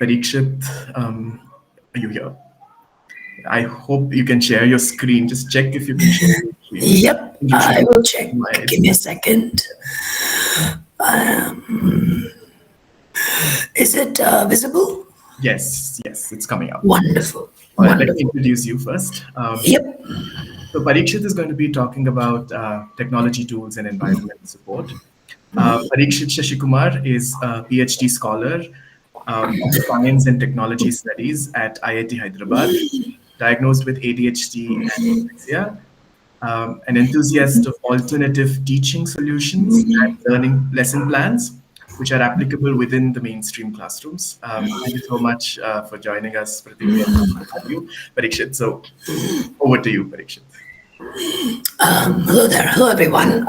Parikshith, are you here? I hope you can share your screen. Just check if you can share your screen. Yep, You should I will check. my Give me a second. Is it visible? Yes, yes, it's coming up. Wonderful, All right, let me wonderful. introduce you first. Yep. So Parikshit is going to be talking about technology tools and environmental support. Parikshith Shashikumar is a PhD scholar of science and technology studies at IIT Hyderabad, diagnosed with ADHD and dyslexia, an enthusiast of alternative teaching solutions and learning lesson plans, which are applicable within the mainstream classrooms. Thank you so much for joining us, Pratik. We are happy to have you, Parikshit. So over to you, Parikshit. Hello there. Hello, everyone.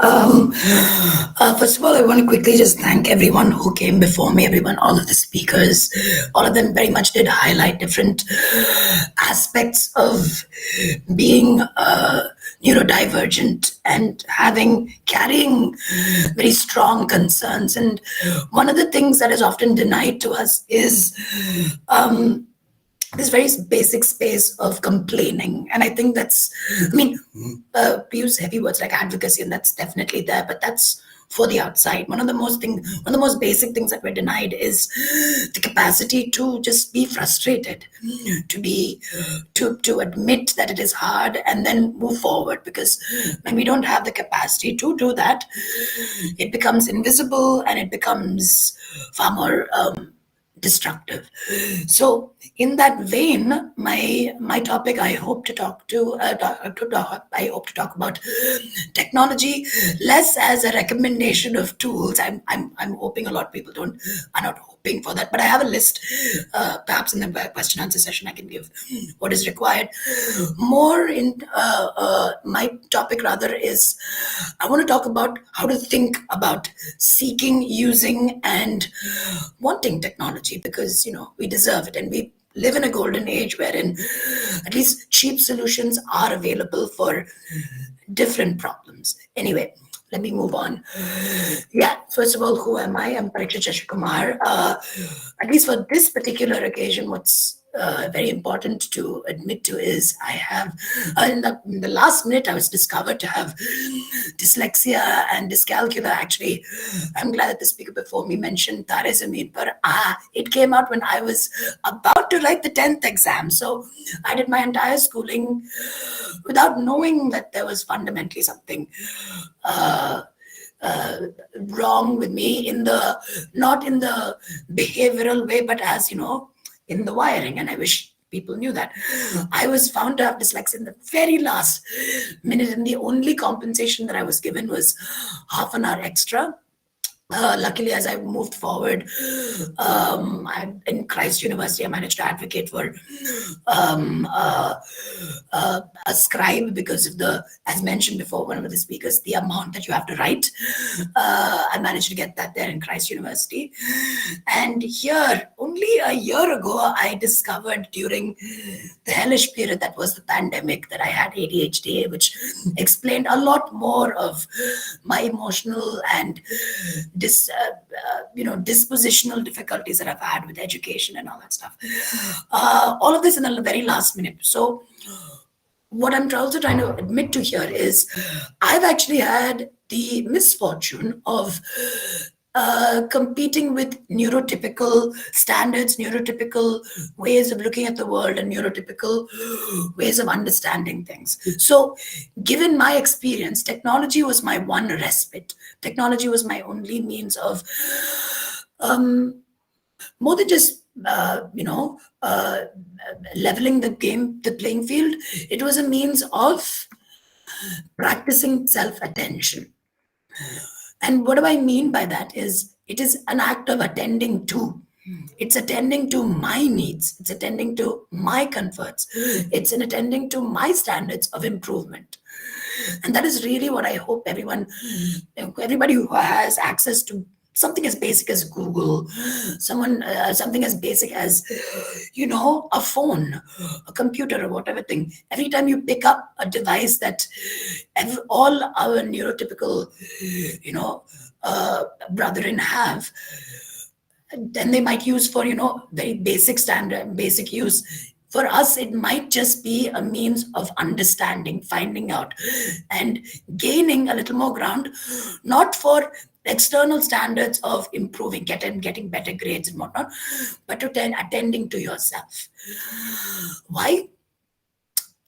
First of all, I want to quickly just thank everyone who came before me, everyone, all of the speakers. All of them very much did highlight different aspects of being neurodivergent and carrying very strong concerns. And one of the things that is often denied to us is this very basic space of complaining. And I think that's, I mean, we use heavy words like advocacy, and that's definitely there, but that's for the outside. One of the most basic things that we're denied is the capacity to just be frustrated, to admit that it is hard and then move forward. Because when we don't have the capacity to do that, it becomes invisible and it becomes far more destructive. So in that vein, my topic, I hope to talk about technology less as a recommendation of tools. I'm hoping a lot of people are not hoping for that, but I have a list. Perhaps in the question answer session I can give what is required. More in my topic rather is, I want to talk about how to think about seeking, using, and wanting technology, because we deserve it, and we live in a golden age wherein at least cheap solutions are available for different problems. Anyway, let me move on. Yeah, first of all, who am I? I'm Parikshith Shashikumar. At least for this particular occasion, what's very important to admit to is I have, in the last minute, I was discovered to have dyslexia and dyscalculia. Actually, I'm glad that the speaker before me mentioned Tare Zameen Par. It came out when I was about to write the 10th exam. So I did my entire schooling without knowing that there was fundamentally something wrong with me, not in the behavioral way, but as in the wiring. And I wish people knew that. I was found to have dyslexia in the very last minute, and the only compensation that I was given was half an hour extra. Luckily, as I moved forward, in Christ University, I managed to advocate for a scribe because of as mentioned before, one of the speakers, the amount that you have to write. I managed to get that there in Christ University. And here, only a year ago, I discovered during the hellish period that was the pandemic that I had ADHD, which explained a lot more of my emotional and dispositional difficulties that I've had with education and all that stuff. All of this in the very last minute. So what I'm also trying to admit to here is I've actually had the misfortune of competing with neurotypical standards, neurotypical ways of looking at the world, and neurotypical ways of understanding things. So given my experience, technology was my one respite. Technology was my only means of more than just leveling the playing field. It was a means of practicing self-attention. And what do I mean by that is it is an act of attending to. It's attending to my needs. It's attending to my comforts. It's an attending to my standards of improvement. And that is really what I hope everybody who has access to something as basic as Google, something as basic as, a phone, a computer, or whatever thing. Every time you pick up a device that all our neurotypical, brethren have, then they might use for, very basic standard, basic use. For us, it might just be a means of understanding, finding out, and gaining a little more ground, not for external standards of improving, getting better grades and whatnot, but to attending to yourself. Why?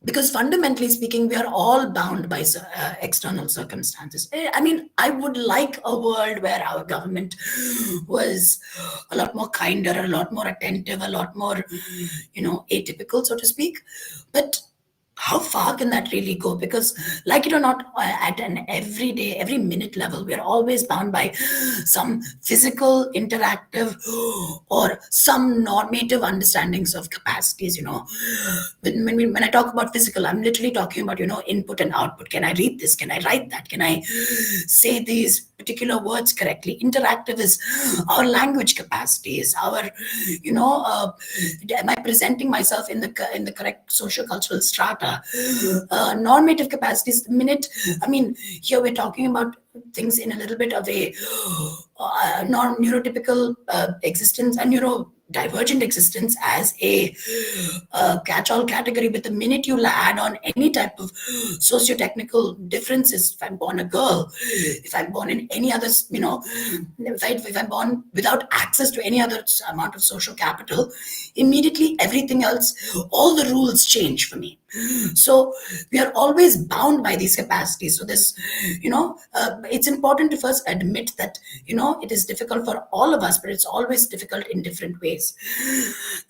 Because fundamentally speaking, we are all bound by external circumstances. I mean, I would like a world where our government was a lot more kinder, a lot more attentive, a lot more, atypical, so to speak. But how far can that really go? Because, like it or not, at an everyday, every minute level, we are always bound by some physical, interactive, or some normative understandings of capacities. When I talk about physical, I'm literally talking about, input and output. Can I read this? Can I write that? Can I say these particular words correctly? Interactive is our language capacities, our, am I presenting myself in the correct social cultural strata? Normative capacities, the minute, I mean, here we're talking about things in a little bit of a neurotypical existence and neurodivergent existence as a catch-all category. But the minute you add on any type of socio-technical differences, if I'm born a girl, if I'm born in any other, if I'm born without access to any other amount of social capital, immediately everything else, all the rules change for me. So we are always bound by these capacities. So this, it's important to first admit that, it is difficult for all of us, but it's always difficult in different ways.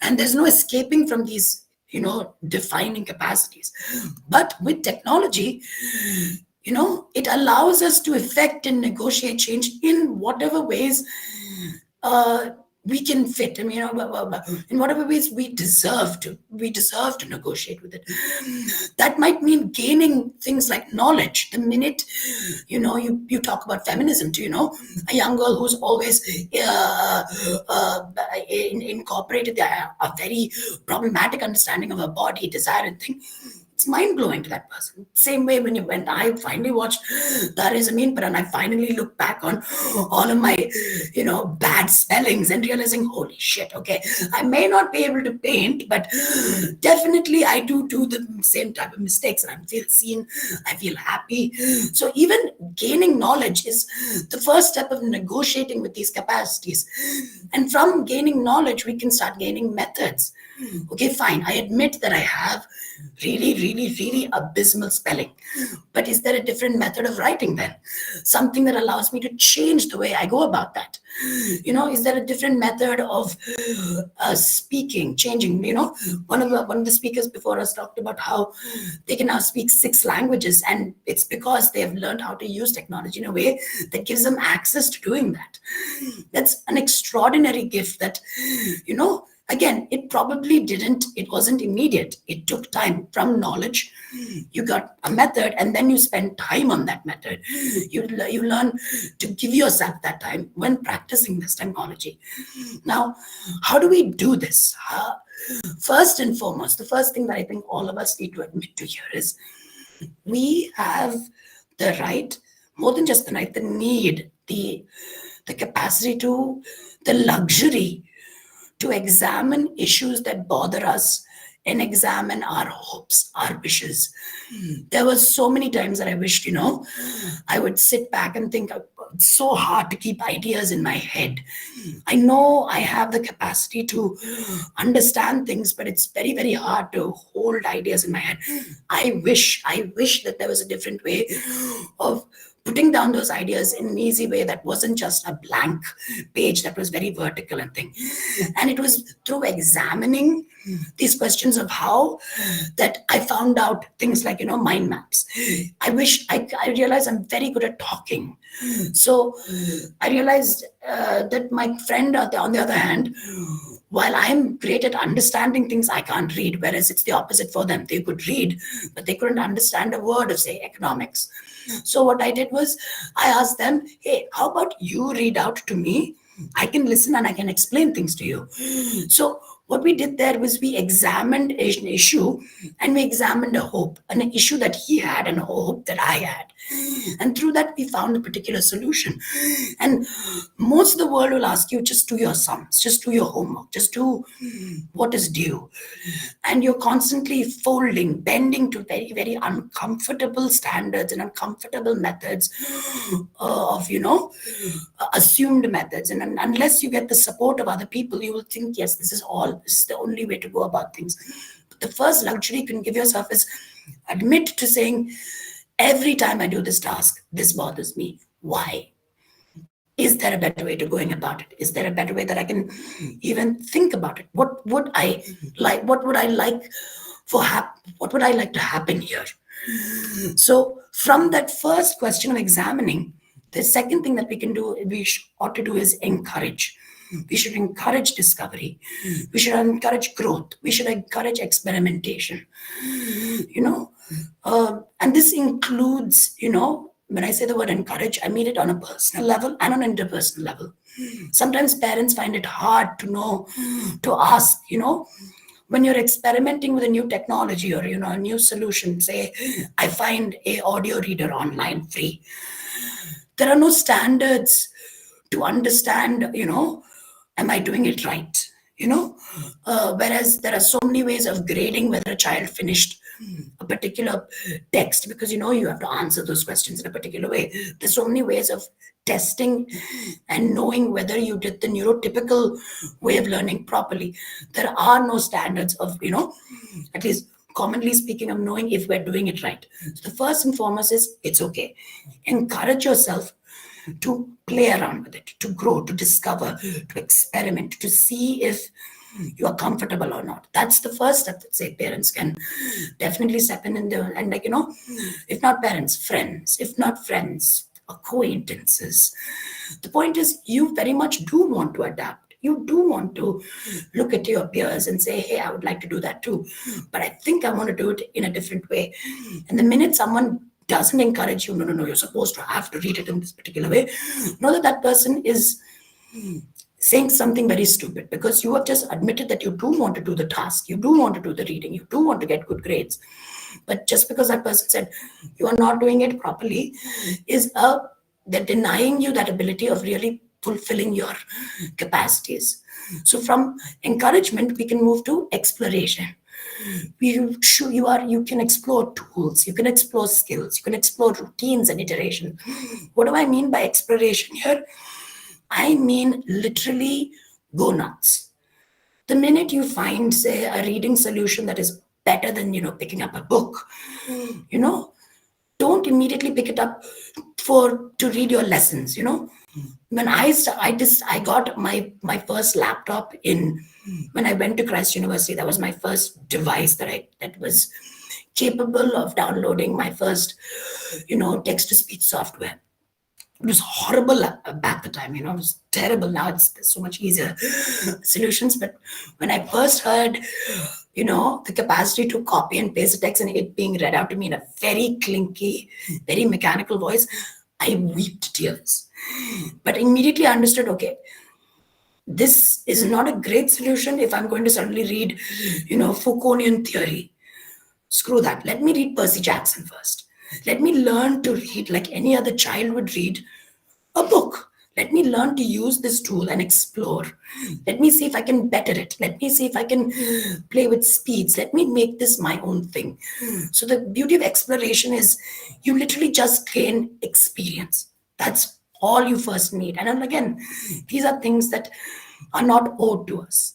And there's no escaping from these, defining capacities. But with technology, it allows us to effect and negotiate change in whatever ways we can fit. I mean, in whatever ways we deserve to negotiate with it. That might mean gaining things like knowledge. The minute, you talk about feminism to, a young girl who's always incorporated a very problematic understanding of her body, desire, and thing. It's mind-blowing to that person. Same way when I finally watched Tare Zameen Par and I finally looked back on all of my, bad spellings and realizing, holy shit, okay, I may not be able to paint, but definitely I do the same type of mistakes and I feel seen, I feel happy. So even gaining knowledge is the first step of negotiating with these capacities. And from gaining knowledge, we can start gaining methods. Okay, fine. I admit that I have really, really, really abysmal spelling. But is there a different method of writing then? Something that allows me to change the way I go about that? Is there a different method of speaking, changing? One of the speakers before us talked about how they can now speak 6 languages, and it's because they have learned how to use technology in a way that gives them access to doing that. That's an extraordinary gift that, again, it wasn't immediate. It took time. From knowledge, you got a method, and then you spend time on that method. You learn to give yourself that time when practicing this technology. Now, how do we do this? First and foremost, the first thing that I think all of us need to admit to here is we have the right, more than just the right, the need, the capacity to, the luxury to examine issues that bother us and examine our hopes, our wishes. There were so many times that I wished, I would sit back and think, it's so hard to keep ideas in my head. I know I have the capacity to understand things, but it's very, very hard to hold ideas in my head. I wish that there was a different way of putting down those ideas in an easy way that wasn't just a blank page that was very vertical and thing. And it was through examining these questions of how that I found out things like, mind maps. I realized I'm very good at talking. So I realized that my friend on the other hand, while I'm great at understanding things I can't read, whereas it's the opposite for them. They could read, but they couldn't understand a word of, say, economics. So what I did was I asked them, hey, how about you read out to me? I can listen and I can explain things to you. So What we did there was we examined an issue, and we examined a hope, an issue that he had and a hope that I had. And through that, we found a particular solution. And most of the world will ask you, just do your sums, just do your homework, just do what is due. And you're constantly folding, bending to very, very uncomfortable standards and uncomfortable methods of, assumed methods. And unless you get the support of other people, you will think, yes, this is the only way to go about things. But the first luxury you can give yourself is admit to saying, every time I do this task, this bothers me. Why? Is there a better way to going about it? Is there a better way that I can even think about it? What would I like? What would I like what would I like to happen here? So from that first question of examining, the second thing that we can do, ought to do is encourage. We should encourage discovery. We should encourage growth. We should encourage experimentation. And this includes, when I say the word encourage, I mean it on a personal level and on an interpersonal level. Sometimes parents find it hard to ask, when you're experimenting with a new technology or, a new solution, say, I find a audio reader online free. There are no standards to understand, am I doing it right? Whereas there are so many ways of grading whether a child finished a particular text, because you have to answer those questions in a particular way. There's so many ways of testing and knowing whether you did the neurotypical way of learning properly. There are no standards of, at least commonly speaking, of knowing if we're doing it right. So the first and foremost is, it's okay. Encourage yourself to play around with it, to grow, to discover, to experiment, to see if you are comfortable or not. That's the first step that, say, parents can definitely step in and do. And if not parents, friends, if not friends, acquaintances. The point is, you very much do want to adapt. You do want to look at your peers and say, hey, I would like to do that too, but I think I want to do it in a different way. And the minute someone doesn't encourage you, no, you're supposed to have to read it in this particular way, know that person is saying something very stupid, because you have just admitted that you do want to do the task, you do want to do the reading, you do want to get good grades. But just because that person said you are not doing it properly, they're denying you that ability of really fulfilling your capacities. So from encouragement, we can move to exploration. You can explore tools, you can explore skills, you can explore routines and iteration. What do I mean by exploration here? I mean literally go nuts. The minute you find, say, a reading solution that is better than picking up a book, don't immediately pick it up to read your lessons. When I got my first laptop when I went to Christ University. That was my first device that was capable of downloading my first text to speech software. It was horrible back the time, it was terrible. Now there's so much easier solutions. But when I first heard, the capacity to copy and paste the text and it being read out to me in a very clinky, very mechanical voice, I wept tears. But immediately I understood, okay, this is not a great solution if I'm going to suddenly read, Foucaultian theory. Screw that. Let me read Percy Jackson first. Let me learn to read like any other child would read a book. Let me learn to use this tool and explore. Let me see if I can better it. Let me see if I can play with speeds. Let me make this my own thing. So the beauty of exploration is you literally just gain experience. That's all you first need. And then again, these are things that are not owed to us.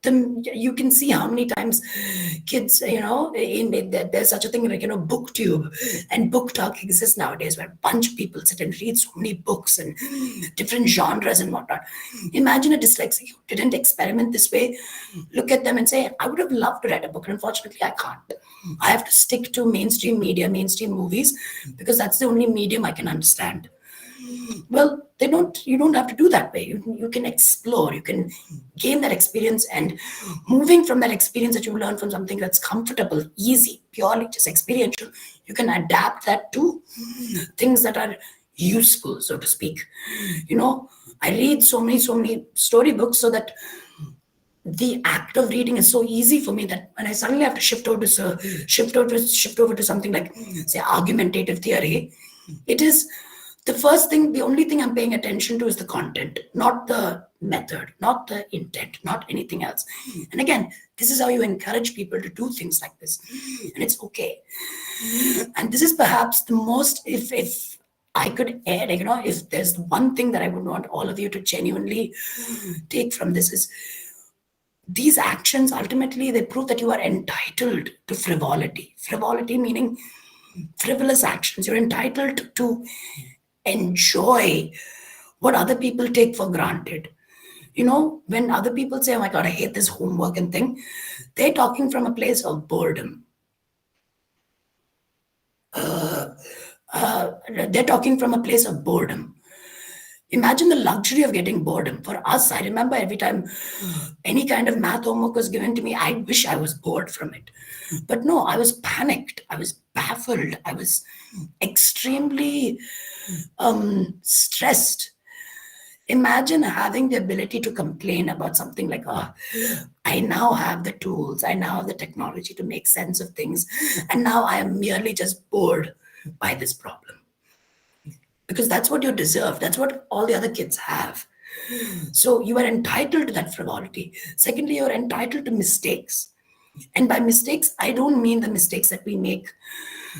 You can see how many times kids, there's such a thing like, booktube and book talk exists nowadays, where a bunch of people sit and read so many books and different genres and whatnot. Imagine a dyslexic who didn't experiment this way. Look at them and say, I would have loved to read a book, and unfortunately I can't. I have to stick to mainstream media, mainstream movies, because that's the only medium I can understand. Well, you don't have to do that way. You can explore, you can gain that experience, and moving from that experience that you learn from something that's comfortable, easy, purely just experiential, you can adapt that to things that are useful, so to speak. I read so many storybooks so that the act of reading is so easy for me that when I suddenly have to shift over to something like, say, argumentative theory, it is the first thing, the only thing I'm paying attention to is the content, not the method, not the intent, not anything else. And again, this is how you encourage people to do things like this, and it's okay. And this is perhaps the most, if I could add, if there's one thing that I would want all of you to genuinely take from this, is these actions ultimately they prove that you are entitled to frivolity meaning frivolous actions. You're entitled to enjoy what other people take for granted. When other people say, oh my god, I hate this homework and thing, they're talking from a place of boredom. They're talking from a place of boredom. Imagine the luxury of getting boredom. For us, I remember every time any kind of math homework was given to me, I wish I was bored from it. But no, I was panicked. I was baffled. I was extremely stressed. Imagine having the ability to complain about something like, oh, I now have the tools, I now have the technology to make sense of things, and now I am merely just bored by this problem. Because that's what you deserve. That's what all the other kids have. So you are entitled to that frivolity. Secondly, you're entitled to mistakes. And by mistakes, I don't mean the mistakes that we make,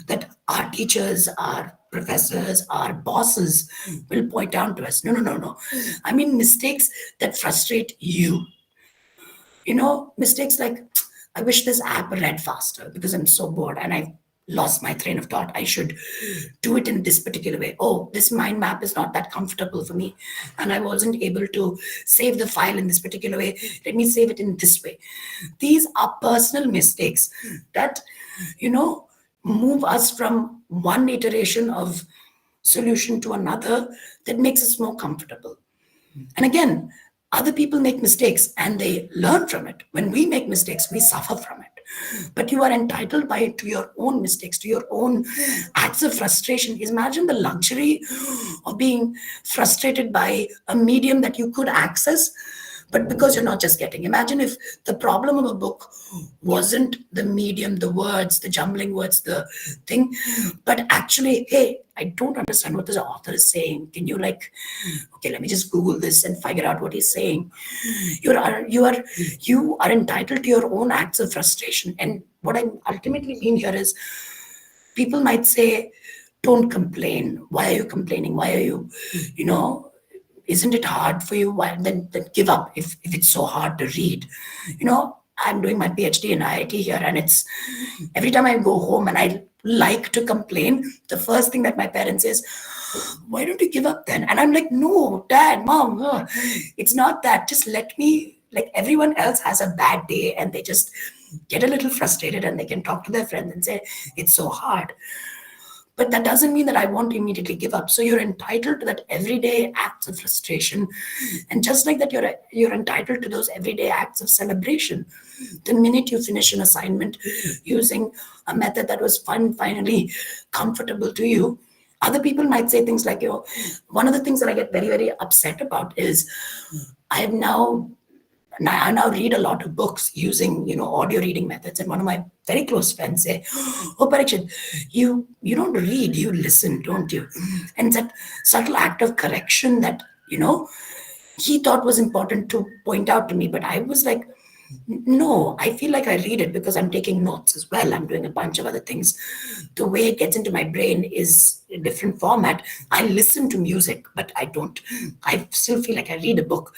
that our teachers, our professors, our bosses will point out to us. No. I mean mistakes that frustrate you. Mistakes like, I wish this app read faster because I'm so bored and I lost my train of thought. I should do it in this particular way. Oh, this mind map is not that comfortable for me and I wasn't able to save the file in this particular way. Let me save it in this way. These are personal mistakes that, move us from one iteration of solution to another that makes us more comfortable. And again, other people make mistakes and they learn from it. When we make mistakes, we suffer from it. But you are entitled to your own mistakes, to your own acts of frustration. Imagine the luxury of being frustrated by a medium that you could access, but because you're not just getting. Imagine if the problem of a book wasn't the medium, the words, the jumbling words, the thing, but actually, hey, I don't understand what this author is saying. Can you okay, let me just Google this and figure out what he's saying. You are entitled to your own acts of frustration. And what I ultimately mean here is, people might say, don't complain. Why are you complaining? Why are you, isn't it hard for you? Why then give up if it's so hard to read? I'm doing my PhD in IIT here, and it's every time I go home and I like to complain, the first thing that my parents says, why don't you give up then? And I'm like, no, dad, mom, it's not that. Just let me, like everyone else has a bad day and they just get a little frustrated and they can talk to their friends and say, it's so hard. But that doesn't mean that I won't immediately give up. So you're entitled to that everyday acts of frustration. And just like that, you're entitled to those everyday acts of celebration. The minute you finish an assignment using a method that was finally comfortable to you, other people might say things like, one of the things that I get very, very upset about is I now read a lot of books using, audio reading methods. And one of my very close friends say, oh, Parikshith, you don't read, you listen, don't you? And that subtle act of correction that, he thought was important to point out to me. But I was like, no, I feel like I read it because I'm taking notes as well. I'm doing a bunch of other things. The way it gets into my brain is a different format. I listen to music, but I still feel like I read a book.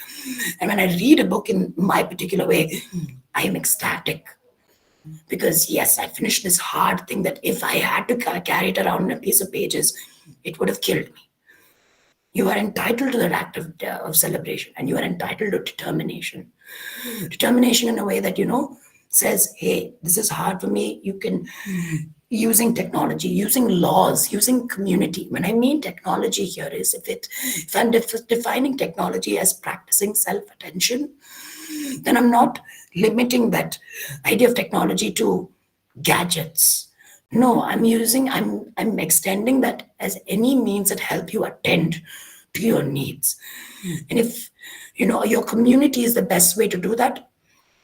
And when I read a book in my particular way, I am ecstatic. Because yes, I finished this hard thing that if I had to carry it around in a piece of pages, it would have killed me. You are entitled to that act of celebration, and you are entitled to determination. Determination in a way that, says, hey, this is hard for me. You can, using technology, using laws, using community. When I mean technology here is, if I'm defining technology as practicing self-attention, then I'm not limiting that idea of technology to gadgets. No, I'm extending that as any means that help you attend to your needs. And if, your community is the best way to do that,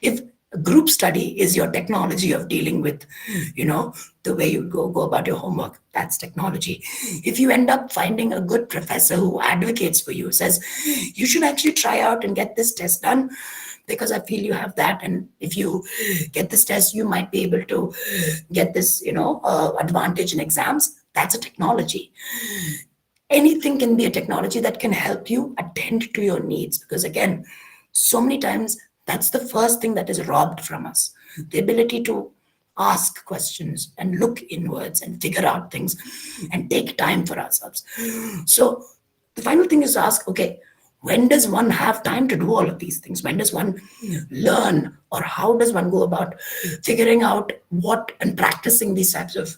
If a group study is your technology of dealing with, you know, the way you go about your homework, that's technology. If you end up finding a good professor who advocates for you, says you should actually try out and get this test done because I feel you have that, and if you get this test, you might be able to get this, advantage in exams. That's a technology. Anything can be a technology that can help you attend to your needs, because again, so many times that's the first thing that is robbed from us, the ability to ask questions and look inwards and figure out things and take time for ourselves. So the final thing is to ask, okay, when does one have time to do all of these things? When does one learn, or how does one go about figuring out what and practicing these types of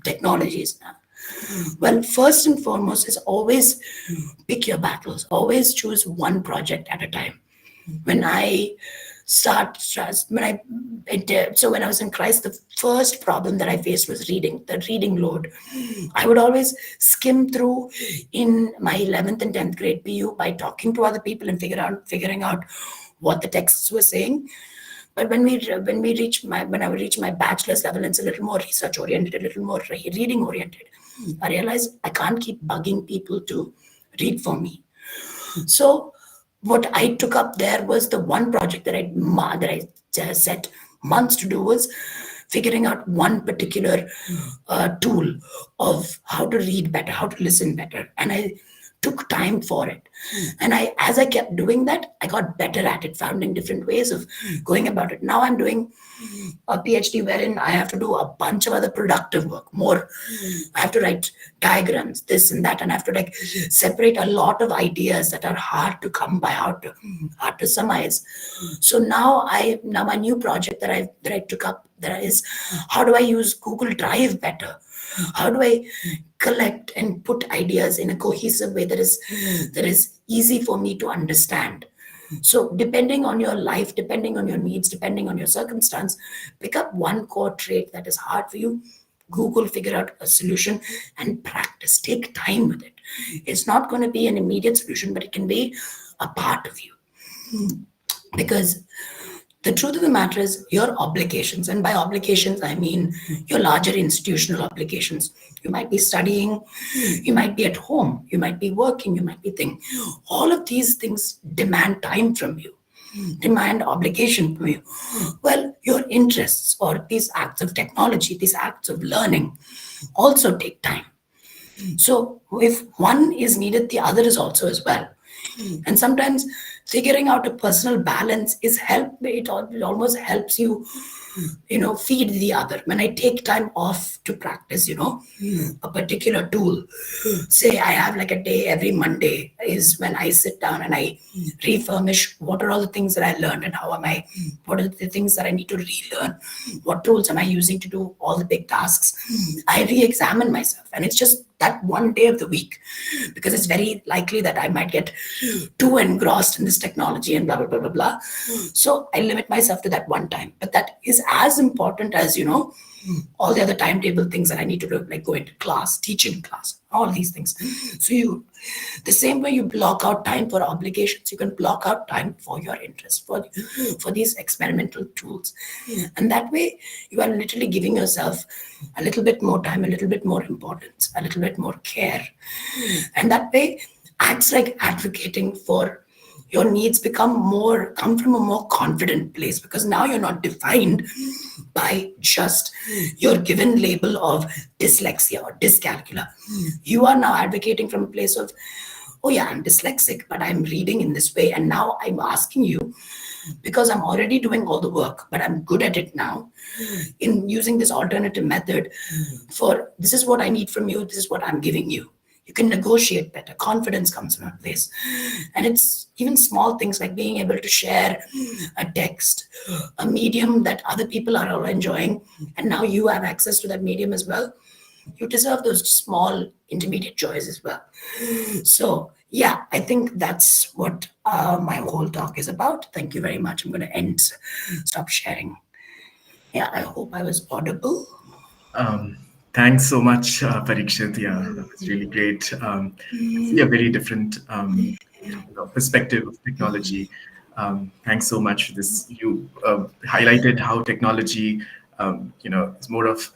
technologies? Well, first and foremost is always pick your battles. Always choose one project at a time. When I start when I so when I was in Christ, the first problem that I faced was reading, the reading load. I would always skim through in my 11th and 10th grade PU by talking to other people and figuring out what the texts were saying. But when I would reach my bachelor's level, and it's a little more research oriented, a little more reading oriented, I realized I can't keep bugging people to read for me. So what I took up there was the one project that I set months to do was figuring out one particular tool of how to read better, how to listen better, and I took time for it. And as I kept doing that, I got better at it, finding different ways of going about it. Now I'm doing a PhD wherein I have to do a bunch of other productive work, more. I have to write diagrams, this and that, and I have to like separate a lot of ideas that are hard to come by, hard to summarize. So now my new project that I took up, that is, how do I use Google Drive better? How do I collect and put ideas in a cohesive way that is easy for me to understand? So depending on your life, depending on your needs, depending on your circumstance, pick up one core trait that is hard for you, Google, figure out a solution, and practice. Take time with it. It's not going to be an immediate solution, but it can be a part of you. Because the truth of the matter is your obligations, and by obligations I mean your larger institutional obligations. You might be studying, you might be at home, you might be working, you might be thinking. All of these things demand time from you, demand obligation from you. Well, your interests or these acts of technology, these acts of learning also take time. So if one is needed, the other is also as well. And sometimes figuring out a personal balance is it almost helps you, feed the other. When I take time off to practice, a particular tool, say I have like a day every Monday is when I sit down and I refurnish what are all the things that I learned and what are the things that I need to relearn, what tools am I using to do all the big tasks. I re-examine myself, and it's just that one day of the week, because it's very likely that I might get too engrossed in this technology and blah blah blah blah blah. So I limit myself to that one time, but that is as important as all the other timetable things that I need to do, like go into class, teach in class, all these things. So the same way you block out time for obligations, you can block out time for your interest, for these experimental tools. And that way you are literally giving yourself a little bit more time, a little bit more importance, a little bit more care. And that way acts like advocating for your needs come from a more confident place, because now you're not defined by just your given label of dyslexia or dyscalculia. You are now advocating from a place of, oh yeah, I'm dyslexic, but I'm reading in this way. And now I'm asking you, because I'm already doing all the work, but I'm good at it now, in using this alternative method for, this is what I need from you, this is what I'm giving you. You can negotiate better. Confidence comes from a place. And it's even small things like being able to share a text, a medium that other people are all enjoying, and now you have access to that medium as well. You deserve those small intermediate joys as well. So yeah, I think that's what my whole talk is about. Thank you very much. I'm going to stop sharing. Yeah, I hope I was audible. Thanks so much, Parikshit. Yeah, that was really great. I see a very different perspective of technology. Thanks so much. This you highlighted how technology, is more of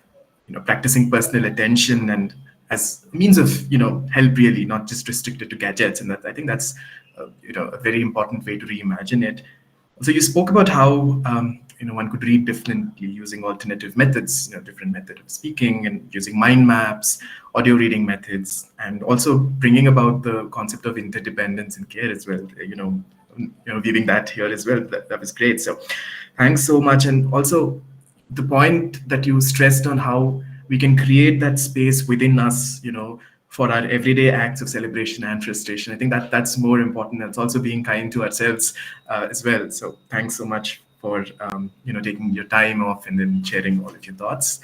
practicing personal attention and as a means of help, really, not just restricted to gadgets. And that I think that's a very important way to reimagine it. So you spoke about how one could read differently using alternative methods, different method of speaking and using mind maps, audio reading methods, and also bringing about the concept of interdependence in care as well. Weaving that here as well. That was great. So thanks so much. And also the point that you stressed on how we can create that space within us, for our everyday acts of celebration and frustration. I think that's more important. That's also being kind to ourselves as well. So thanks so much for taking your time off and then sharing all of your thoughts.